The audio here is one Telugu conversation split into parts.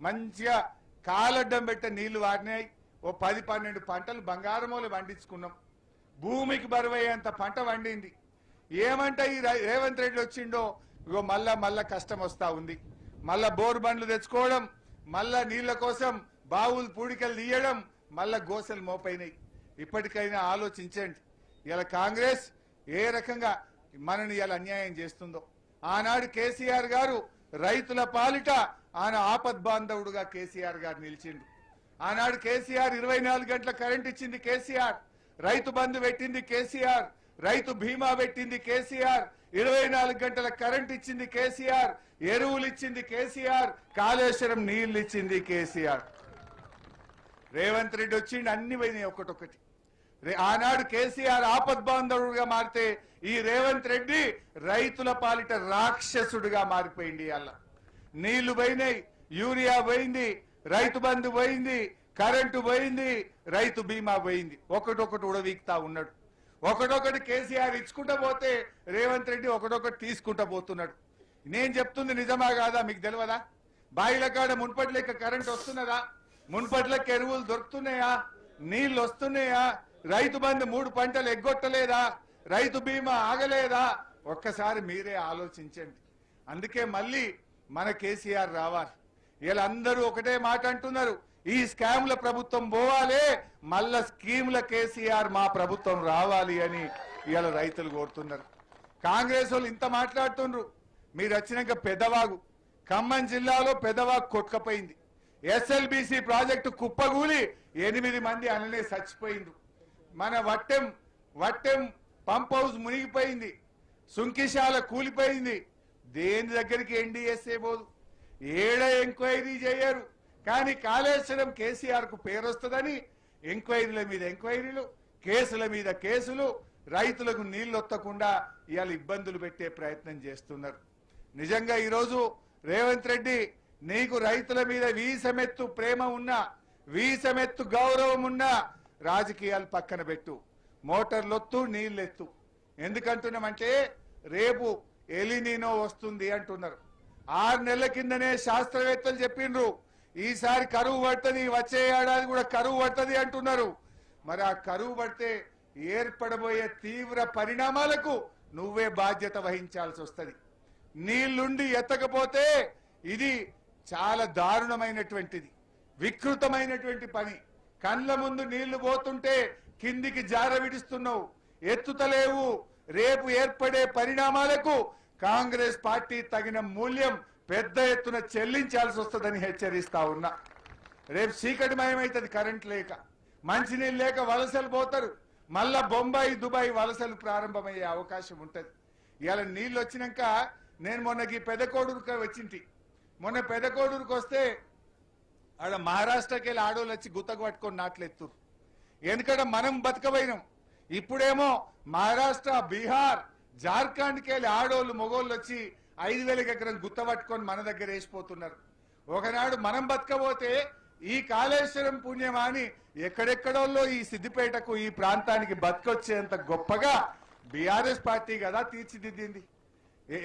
మంచిగా కాలడ్డం పెట్టే నీళ్లు వారినాయి. ఓ 10-12 పంటలు బంగారమూలు పండించుకున్నాం. భూమికి బరువయ్యేంత పంట వండింది. ఏమంటే ఈ రేవంత్ రెడ్డి వచ్చిండో ఇగో మళ్ళా కష్టం వస్తా ఉంది. మళ్ళా బోర్ బండ్లు తెచ్చుకోవడం, మళ్ళా నీళ్ల కోసం బావులు పూడికలు తీయడం, మళ్ళా గోసెలు మోపైనాయి. ఇప్పటికైనా ఆలోచించండి. ఇలా కాంగ్రెస్ ఏ రకంగా మనని ఇలా అన్యాయం చేస్తుందో. ఆనాడు కేసీఆర్ గారు రైతుల పాలిట ఆయన ఆపద్బాంధవుడుగా కేసీఆర్ గారు నిలిచిండు. ఆనాడు కేసీఆర్ 24 గంటల కరెంట్ ఇచ్చింది కేసీఆర్, రైతు బంధు పెట్టింది కేసీఆర్, రైతు బీమా పెట్టింది కేసీఆర్, 24 గంటల కరెంట్ ఇచ్చింది కేసీఆర్, ఎరువులు ఇచ్చింది కేసీఆర్, కాళేశ్వరం నీళ్లు ఇచ్చింది కేసీఆర్. రేవంత్ రెడ్డి వచ్చిండు, అన్ని పోయినాయి ఒక్కటొక్కటి. ఆనాడు కేసీఆర్ ఆపద్బాంధవుడుగా మారితే ఈ రేవంత్ రెడ్డి రైతుల పాలిట రాక్షసుడుగా మారిపోయింది. అలా నీళ్లు పోయినాయి, యూరియా పోయింది, రైతు బంధు పోయింది, కరెంటు పోయింది, రైతు బీమా పోయింది. ఒకటొకటి ఉడవీక్తా ఉన్నాడు. ఒకటొకటి కేసీఆర్ ఇచ్చుకుంటా పోతే రేవంత్ రెడ్డి ఒకటొకటి తీసుకుంటా పోతున్నాడు. నేను చెప్తుంది నిజమా కాదా మీకు తెలియదా? బాయిల కాడ మున్పట్లెక్క కరెంట్ వస్తున్నదా? మున్పట్లెక్క ఎరువులు దొరుకుతున్నాయా? నీళ్లు వస్తున్నాయా? రైతు బంధు 3 పంటలు ఎగ్గొట్టలేదా? రైతు బీమా ఆగలేదా? ఒక్కసారి మీరే ఆలోచించండి. అందుకే మళ్ళీ మన కేసీఆర్ రావాలి. వీళ్ళందరూ ఒకటే మాట అంటున్నారు, ఈ స్కామ్ల ప్రభుత్వం పోవాలి, మళ్ళా స్కీమ్ల కేసీఆర్ మా ప్రభుత్వం రావాలి అని ఇవాళ రైతులు కోరుతున్నారు. కాంగ్రెస్ వాళ్ళు ఇంత మాట్లాడుతుండ్రు. మీరు వచ్చినాక పెద్దవాగు, ఖమ్మం జిల్లాలో పెద్దవాగు కొట్టుకపోయింది. ఎస్ఎల్బిసి ప్రాజెక్టు కుప్పగూలి 8 మంది అనలే చచ్చిపోయిండ్రు. మన వట్టెం పంప్ హౌస్ మునిగిపోయింది, సుంకిశాల కూలిపోయింది. దేని దగ్గరికి ఎన్డీఎస్ఏ పోదు, ఏడ ఎంక్వైరీ చేయరు. కానీ కాళేశ్వరం కేసీఆర్ కు పేరు వస్తుందని ఎంక్వైరీల మీద ఎంక్వైరీలు, కేసుల మీద కేసులు, రైతులకు నీళ్లు వత్తకుండా ఇవాళ ఇబ్బందులు పెట్టే ప్రయత్నం చేస్తున్నారు. నిజంగా ఈరోజు రేవంత్ రెడ్డి, నీకు రైతుల మీద వీసమెత్తు ప్రేమ ఉన్నా, వీసమెత్తు గౌరవం ఉన్నా రాజకీయాలు పక్కన పెట్టు, మోటార్లొత్తు నీళ్ళెత్తు. ఎందుకంటున్నామంటే రేపు ఎలినీనో వస్తుంది అంటున్నారు. 6 నెలల కిందనే శాస్త్రవేత్తలు చెప్పిండ్రు ఈసారి కరువు పడుతుంది, వచ్చే ఏడాది కూడా కరువు పడుతుంది అంటున్నారు. మరి ఆ కరువు పడితే ఏర్పడబోయే తీవ్ర పరిణామాలకు నువ్వే బాధ్యత వహించాల్సి వస్తుంది. నీళ్లుండి ఎత్తకపోతే ఇది చాలా దారుణమైనటువంటిది, వికృతమైనటువంటి పని. కండ్ల ముందు నీళ్లు పోతుంటే కిందికి జార విడుస్తున్నావు, ఎత్తుతలేవు. రేపు ఏర్పడే పరిణామాలకు కాంగ్రెస్ పార్టీ తగిన మూల్యం పెద్ద ఎత్తున చెల్లించాల్సి వస్తుందని హెచ్చరిస్తా ఉన్నా. రేపు చీకటిమయమైతుంది, కరెంట్ లేక, మంచినీళ్ళు లేక వలసలు పోతారు. మళ్ళా బొంబాయి దుబాయ్ వలసలు ప్రారంభమయ్యే అవకాశం ఉంటుంది. ఇవాళ నీళ్ళు వచ్చినాక నేను మొన్నకి పెదకోడూరుకి వచ్చింటి. మొన్న పెదకోడూరుకి వస్తే ఆడ మహారాష్ట్రకి వెళ్ళి ఆడోళ్ళు వచ్చి గుత్తకు పట్టుకొని నాట్లెత్తురు. ఎందుకంటే మనం బతకబోయినాం. ఇప్పుడేమో మహారాష్ట్ర, బీహార్, జార్ఖండ్కి వెళ్ళి ఆడోళ్ళు మొగోళ్ళు వచ్చి 5,000 ఎకరం గుత్త పట్టుకొని మన దగ్గర వేసిపోతున్నారు. ఒకనాడు మనం బతకబోతే ఈ కాళేశ్వరం పుణ్యమా అని ఎక్కడెక్కడోళ్ళో ఈ సిద్దిపేటకు, ఈ ప్రాంతానికి బతకొచ్చేంత గొప్పగా బీఆర్ఎస్ పార్టీ కదా తీర్చిదిద్దింది.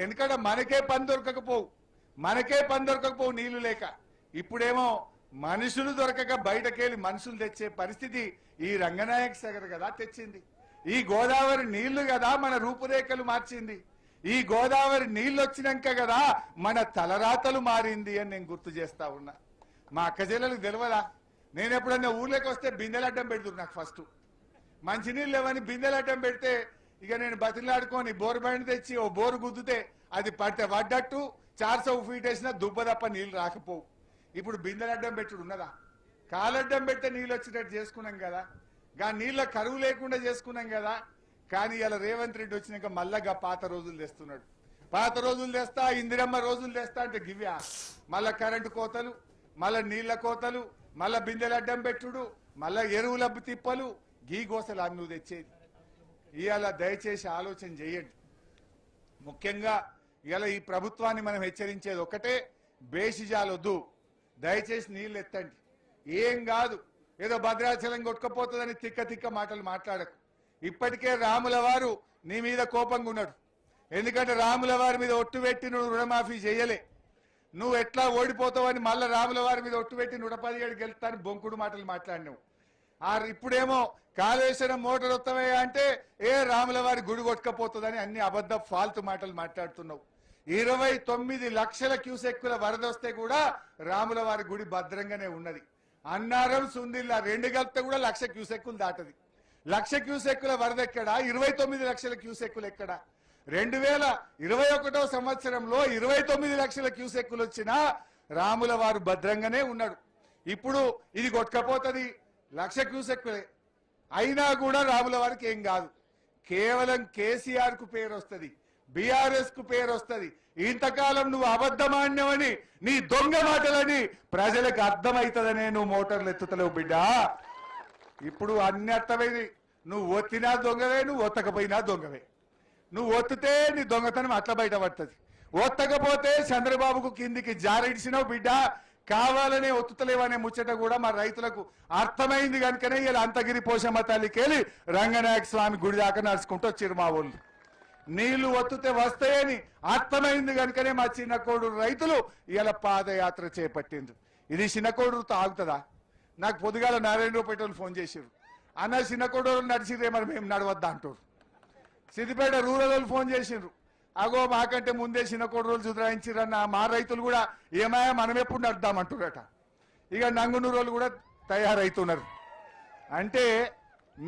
ఎందుకంటే మనకే పని దొరకకపోవు నీళ్లు లేక. ఇప్పుడేమో మనుషులు దొరకక బయటకెళ్ళి మనుషులు తెచ్చే పరిస్థితి ఈ రంగనాయక సాగర్ కదా తెచ్చింది. ఈ గోదావరి నీళ్లు కదా మన రూపురేఖలు మార్చింది. ఈ గోదావరి నీళ్లు వచ్చినాక కదా మన తలరాతలు మారింది అని నేను గుర్తు చేస్తా ఉన్నా. మా అక్క చెల్లెలకు తెలియదా? నేను ఎప్పుడన్నా ఊర్లోకి వస్తే బిందెలు అడ్డం పెడుతురు. నాకు ఫస్ట్ మంచినీళ్ళు లేవని బిందెలు అడ్డం పెడితే ఇక నేను బతిలాడుకొని బోరు బండి తెచ్చి ఓ బోరు గుద్దుతే అది పడ్డట్టు 400 ఫీట్ వేసినా దుబ్బ తప్ప నీళ్లు రాకపోవు. ఇప్పుడు బిందెలు అడ్డం పెట్టుడు ఉన్నదా? కాలడ్డం పెడితే నీళ్ళు వచ్చినట్టు చేసుకున్నాం కదా, గా నీళ్ళ కరువు లేకుండా చేసుకున్నాం కదా. కానీ ఇలా రేవంత్ రెడ్డి వచ్చినాక మళ్ళా పాత రోజులు తెస్తున్నాడు. పాత రోజులు తెస్తా, ఇందిరమ్మ రోజులు తెస్తా అంటే గివ్యా మళ్ళా కరెంటు కోతలు, మళ్ళా నీళ్ల కోతలు, మళ్ళా బిందెలు అడ్డం పెట్టుడు, మళ్ళా ఎరువుల తిప్పలు, గీ గోసలు అన్ను తెచ్చేది. ఇవాళ దయచేసి ఆలోచన చేయండి. ముఖ్యంగా ఇలా ఈ ప్రభుత్వాన్ని మనం హెచ్చరించేది ఒకటే, బేషిజాలొద్దు, దయచేసి నీళ్ళు ఎత్తండి. ఏం కాదు, ఏదో భద్రాచలం కొట్టుకపోతుందని తిక్క మాటలు మాట్లాడకు. ఇప్పటికే రాముల వారు నీ మీద కోపంగా ఉన్నాడు. ఎందుకంటే రాముల వారి మీద ఒట్టు పెట్టి నువ్వు రుణమాఫీ చేయలే. నువ్వు ఎట్లా ఓడిపోతావని మళ్ళా రాముల వారి మీద ఒట్టు పెట్టి 117 గెలుస్తాను బొంకుడు మాటలు మాట్లాడినావు. ఇప్పుడేమో కాళేశ్వరం మోటార్ వస్తావయ్యా అంటే రాముల వారి గుడి కొట్టుకపోతుందని అన్ని అబద్ధ ఫాల్తు మాటలు మాట్లాడుతున్నావు. 29 లక్షల క్యూసెక్కుల వరద వస్తే కూడా రాముల వారి గుడి భద్రంగానే ఉన్నది. అన్నారం సుందిల్లా 2 కలిపితే కూడా 1,00,000 క్యూసెక్కులు దాటది. 1,00,000 క్యూసెక్కుల వరద ఎక్కడా? 29 లక్షల క్యూసెక్కులు ఎక్కడా? 2021 సంవత్సరంలో 29 లక్షల క్యూసెక్కులు వచ్చినా రాముల వారు భద్రంగానే ఉన్నాడు. ఇప్పుడు ఇది కొట్టుకపోతుంది 1,00,000 క్యూసెక్కులే అయినా కూడా రాముల వారికి ఏం కాదు. కేవలం కేసీఆర్ కు పేరు వస్తుంది, బీఆర్ఎస్ కు పేరు వస్తుంది. ఇంతకాలం నువ్వు అబద్ధమాన్యమని నీ దొంగ మాటలని ప్రజలకు అర్థమవుతుందనే నువ్వు మోటార్లు ఎత్తుతలేవు బిడ్డ. ఇప్పుడు అన్ని అర్థమైంది. నువ్వు ఒత్తినా దొంగవే, నువ్వు ఒత్తకపోయినా దొంగవే. నువ్వు ఒత్తితే నీ దొంగతనం అట్లా బయటపడుతుంది. ఒత్తకపోతే చంద్రబాబుకు కిందికి జారిడిసినావు బిడ్డ. కావాలనే ఒత్తుతలేవనే ముచ్చట కూడా మా రైతులకు అర్థమైంది కనుకనే ఇలా అంతగిరి పోషమ్మ తల్లికెళ్ళి రంగనాయక స్వామి గుడి దాకా నడుచుకుంటూ వచ్చిరు మా వాళ్ళు. నీళ్లు ఒత్తుతే వస్తాయని అర్థమైంది కనుకనే మా చిన్న కోడూరు రైతులు ఇలా పాదయాత్ర చేపట్టిండ్రు. ఇది చిన్న కోడూరుతో ఆగుతుందా? నాకు పొద్దుగాల నారాయణరావుపేటలు ఫోన్ చేసిర్రు, అన్న చిన్న కోడూరు నడిచిరే మరి మేము నడవద్దా అంటారు. సిద్దిపేట రూరల్ వాళ్ళు ఫోన్ చేసిండ్రు, అగో మాకంటే ముందే చిన్న కోడూరు సుధరాయించిరన్న మా రైతులు కూడా ఏమాయా మనం ఎప్పుడు నడుద్దామంటురట. ఇక నంగునూరు వాళ్ళు కూడా తయారైతున్నారు. అంటే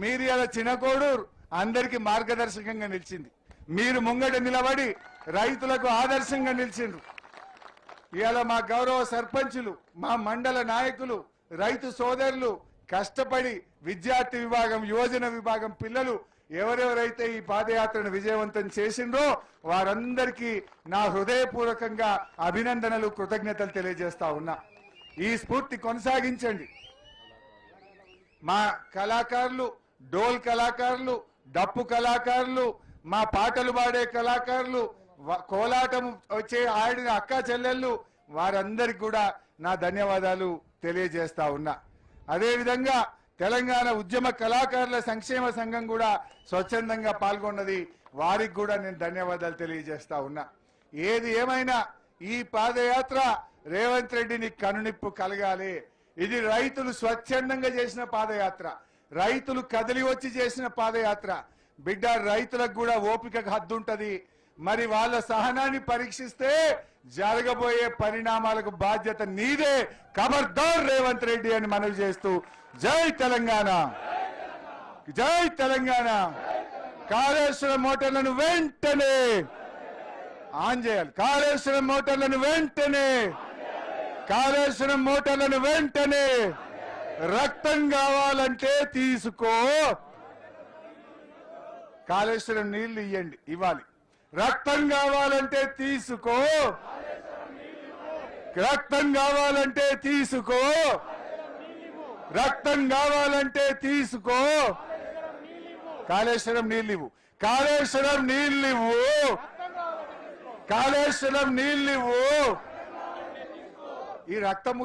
మీరు ఇలా చిన్న కోడూరు అందరికీ మార్గదర్శకంగా నిలిచింది. మీరు ముంగట నిలబడి రైతులకు ఆదర్శంగా నిలిచిండ్రు. ఇవాళ మా గౌరవ సర్పంచులు, మా మండల నాయకులు, రైతు సోదరులు కష్టపడి విద్యార్థి విభాగం, యువజన విభాగం పిల్లలు ఎవరెవరైతే ఈ పాదయాత్రను విజయవంతం చేసిండ్రో వారందరికీ నా హృదయపూర్వకంగా అభినందనలు, కృతజ్ఞతలు తెలియజేస్తా ఉన్నా. ఈ స్ఫూర్తి కొనసాగించండి. మా కళాకారులు, డోల్ కళాకారులు, డప్పు కళాకారులు, మా పాటలు పాడే కళాకారులు, కోలాటం వచ్చే ఆడిన అక్క చెల్లెళ్ళు వారందరికి కూడా నా ధన్యవాదాలు తెలియజేస్తా ఉన్నా. అదేవిధంగా తెలంగాణ ఉద్యమ కళాకారుల సంక్షేమ సంఘం కూడా స్వచ్ఛందంగా పాల్గొన్నది, వారికి కూడా నేను ధన్యవాదాలు తెలియజేస్తా ఉన్నా. ఏది ఏమైనా ఈ పాదయాత్ర రేవంత్ రెడ్డిని కనునిప్పు కలగాలి. ఇది రైతులు స్వచ్ఛందంగా చేసిన పాదయాత్ర, రైతులు కదిలి వచ్చి చేసిన పాదయాత్ర. బిడ్డ, రైతులకు కూడా ఓపిక హద్దుంటది. మరి వాళ్ళ సహనాన్ని పరీక్షిస్తే జరగబోయే పరిణామాలకు బాధ్యత నీదే. ఖబర్దార్ రేవంత్ రెడ్డి అని మనవి చేస్తూ జై తెలంగాణ, జై తెలంగాణ. కాళేశ్వరం మోటార్లను వెంటనే ఆన్ చేయాలి. కాళేశ్వరం మోటార్లను వెంటనే, కాళేశ్వరం మోటార్లను వెంటనే. రక్తం కావాలంటే తీసుకో, కాళేశ్వరం నీళ్లు ఇవ్వండి, ఇవ్వాలి. రక్తం కావాలంటే తీసుకో, రక్తం కావాలంటే తీసుకో, రక్తం కావాలంటే తీసుకో. కాళేశ్వరం నీళ్ళివ్వు, కాళేశ్వరం నీళ్ళివ్వు, కాళేశ్వరం నీళ్ళివ్వు. ఈ రక్తం